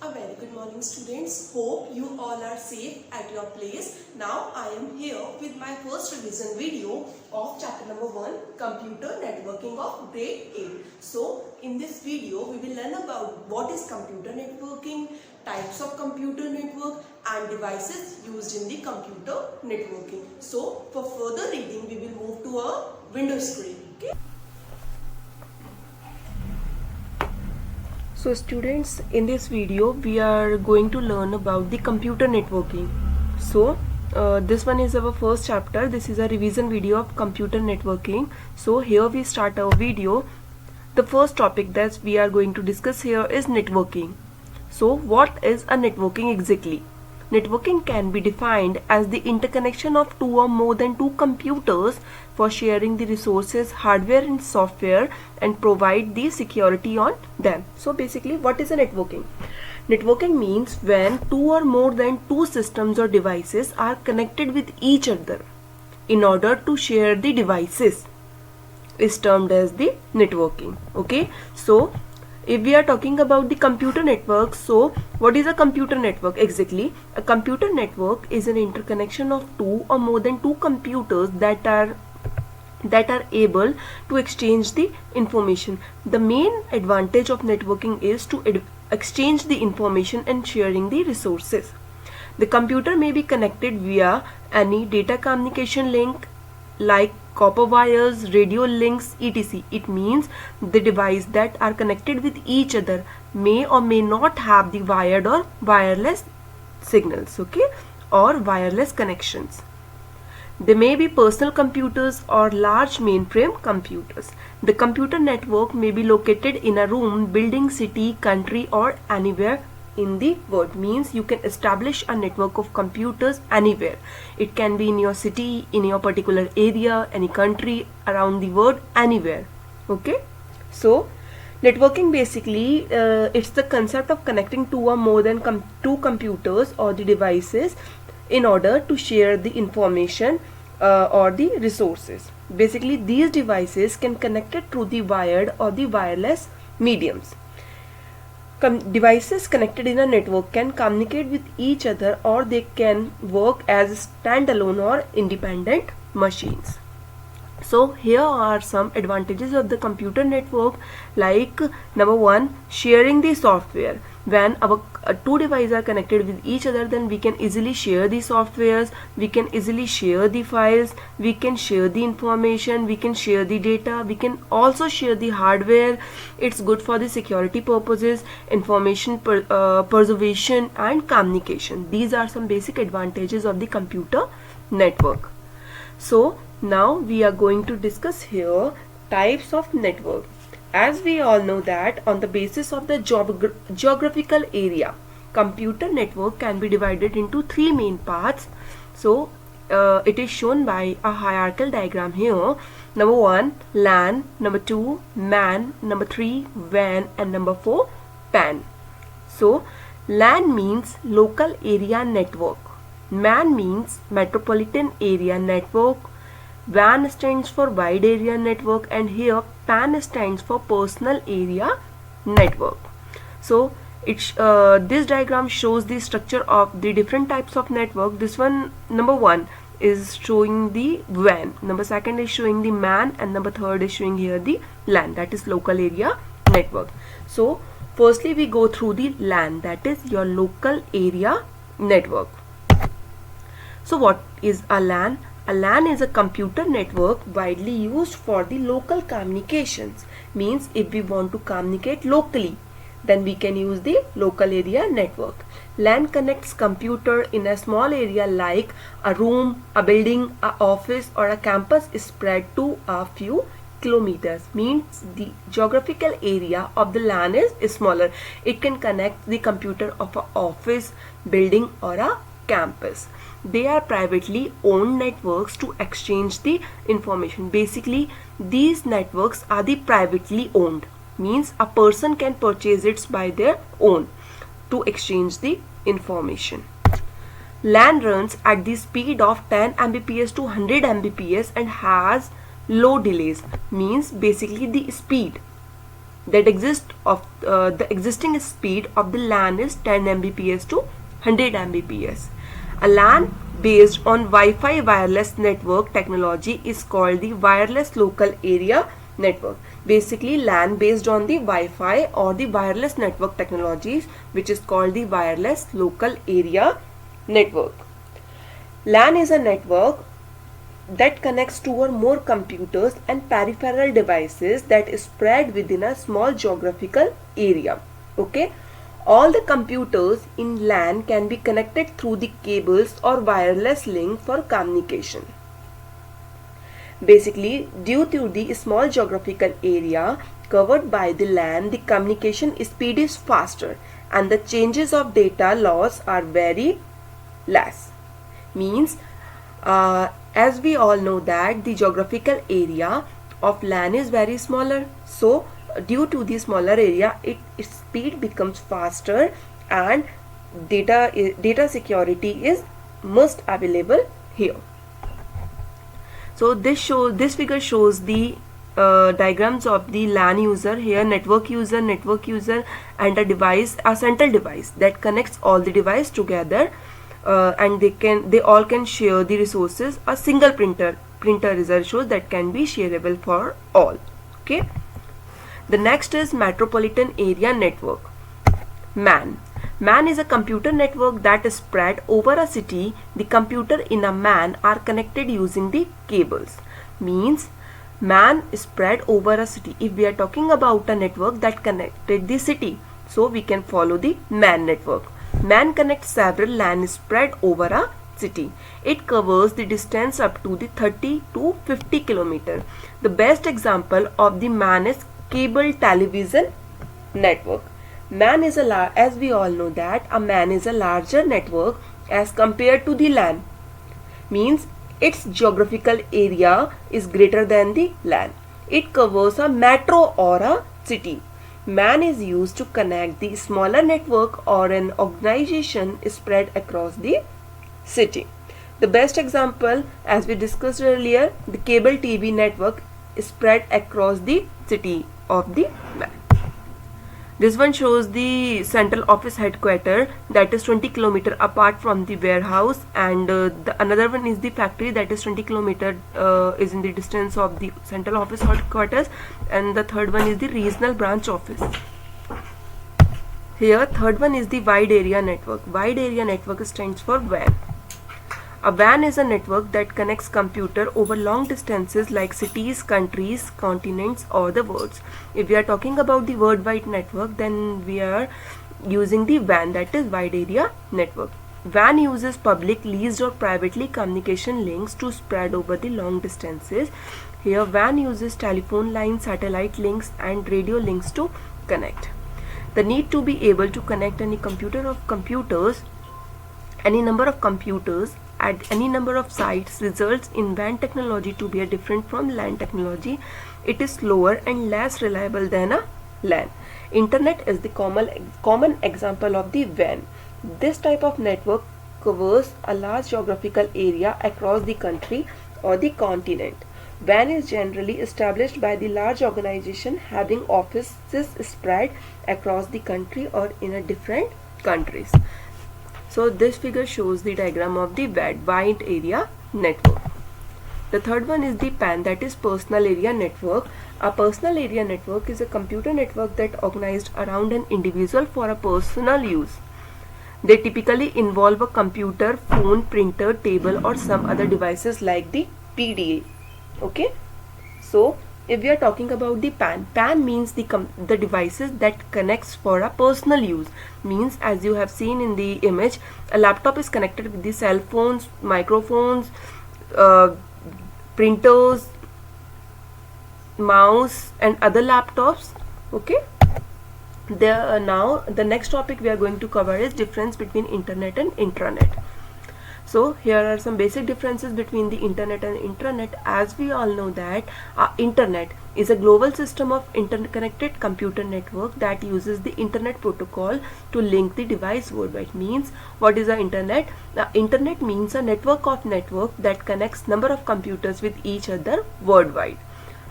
A very good morning, students. Hope you all are safe at your place. Now I am here with my first revision video of chapter number 1, Computer Networking of grade 8. So in this video we will learn about what is computer networking, types of computer network and devices used in the computer networking. So for further reading we will move to a window screen. Okay. So students, in this video we are going to learn about the computer networking. So this one is our first chapter. This is a revision video of computer networking. So here we start our video. The first topic that we are going to discuss here is networking. So what is a networking exactly? Networking can be defined as the interconnection of two or more than two computers for sharing the resources, hardware and software, and provide the security on them. So basically, what is a networking? Networking means when two or more than two systems or devices are connected with each other in order to share the devices is termed as the networking. Okay, so if we are talking about the computer network, so what is a computer network exactly? A computer network is an interconnection of two or more than two computers that are able to exchange the information. The main advantage of networking is to exchange the information and sharing the resources. The computer may be connected via any data communication link like copper wires, radio links, etc. It means the devices that are connected with each other may or may not have the wired or wireless signals, okay, or wireless connections. They may be personal computers or large mainframe computers. The computer network may be located in a room, building, city, country, or anywhere in the world. Means you can establish a network of computers anywhere. It can be in your city, in your particular area, any country, around the world, anywhere. Okay, so networking basically it's the concept of connecting two or more than two computers or the devices in order to share the information or the resources. Basically these devices can connect it through the wired or the wireless mediums. Devices connected in a network can communicate with each other, or they can work as standalone or independent machines. So here are some advantages of the computer network, like number 1, sharing the software. When our two devices are connected with each other, then we can easily share the softwares, we can easily share the files, we can share the information, we can share the data, we can also share the hardware. It's good for the security purposes, information preservation and communication. These are some basic advantages of the computer network. So now we are going to discuss here types of network. As we all know that on the basis of the geographical area, computer network can be divided into three main parts. So it is shown by a hierarchical diagram here. Number 1, LAN, number 2, MAN, number 3, WAN, and number 4, PAN. So LAN means local area network, MAN means metropolitan area network, WAN stands for wide area network, and here PAN stands for personal area network. So this diagram shows the structure of the different types of network. This one, number 1, is showing the WAN, number 2 is showing the MAN, and number 3 is showing here the LAN, that is local area network. So firstly we go through the LAN, that is your local area network. So what is a LAN? A LAN is a computer network widely used for the local communications. Means if we want to communicate locally, then we can use the local area network. LAN connects computer in a small area like a room, a building, a office, or a campus spread to a few kilometers. Means the geographical area of the LAN is smaller. It can connect the computer of an office, building, or a campus. They are privately owned networks to exchange the information. Basically these networks are the privately owned, means a person can purchase it by their own to exchange the information. LAN runs at the speed of 10 Mbps to 100 Mbps and has low delays. Means basically the speed that the existing speed of the LAN is 10 Mbps to 100 Mbps. A LAN based on Wi-Fi wireless network technology is called the wireless local area network. Basically, LAN based on the Wi-Fi or the wireless network technologies, which is called the wireless local area network. LAN is a network that connects two or more computers and peripheral devices that is spread within a small geographical area. Okay, all the computers in LAN can be connected through the cables or wireless link for communication. Basically, due to the small geographical area covered by the LAN, the communication speed is faster and the changes of data loss are very less. Means, as we all know that the geographical area of LAN is very smaller, so due to the smaller area, its speed becomes faster and data security is most available here. So this figure shows the diagrams of the LAN user. Here network user, and a central device that connects all the devices together, and they all can share the resources. A single printer result shows that can be shareable for all. Okay. The next is metropolitan area network, MAN. MAN is a computer network that is spread over a city. The computer in a MAN are connected using the cables. Means MAN is spread over a city. If we are talking about a network that connected the city, so we can follow the MAN network. MAN connects several LAN spread over a city. It covers the distance up to the 30 to 50 km. The best example of the MAN is cable television network. MAN is as we all know that a MAN is a larger network as compared to the LAN. Means its geographical area is greater than the LAN. It covers a metro or a city. MAN is used to connect the smaller network or an organization spread across the city. The best example, as we discussed earlier, the cable TV network is spread across the city of the MAN. This one shows the central office headquarters that is 20 km apart from the warehouse, and the another one is the factory that is 20 km is in the distance of the central office headquarters, and the third one is the regional branch office. Here third one is the wide area network. Wide area network stands for WAN. A WAN is a network that connects computer over long distances like cities, countries, continents or the worlds. If we are talking about the worldwide network, then we are using the WAN, that is wide area network. WAN uses public, leased or privately communication links to spread over the long distances. Here WAN uses telephone lines, satellite links and radio links to connect. The need to be able to connect any number of computers at any number of sites results in WAN technology to be different from LAN technology. It is slower and less reliable than a LAN. Internet is the common example of the WAN. This type of network covers a large geographical area across the country or the continent. WAN is generally established by the large organization having offices spread across the country or in a different countries. So this figure shows the diagram of the wide area network. The third one is the PAN, that is personal area network. A personal area network is a computer network that organized around an individual for a personal use. They typically involve a computer, phone, printer, table or some other devices like the PDA. Okay, so if we are talking about the PAN means the devices that connects for a personal use. Means, as you have seen in the image, a laptop is connected with the cell phones, microphones, printers, mouse and other laptops. Okay, now the next topic we are going to cover is difference between internet and intranet. So here are some basic differences between the internet and intranet. As we all know that internet is a global system of interconnected computer network that uses the internet protocol to link the device worldwide. Means, what is the internet? The internet means a network that connects number of computers with each other worldwide.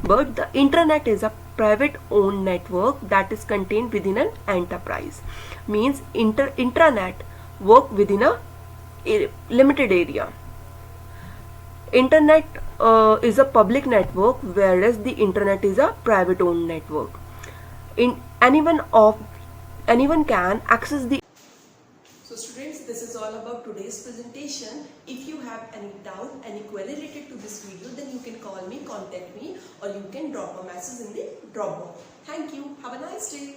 But the intranet is a private owned network that is contained within an enterprise. Means intranet work within a limited area. Internet is a public network, whereas the internet is a private owned network. Anyone can access the. So students, this is all about today's presentation. If you have any doubt, any query related to this video, then you can call me, contact me, or you can drop a message in the drop box. Thank you. Have a nice day.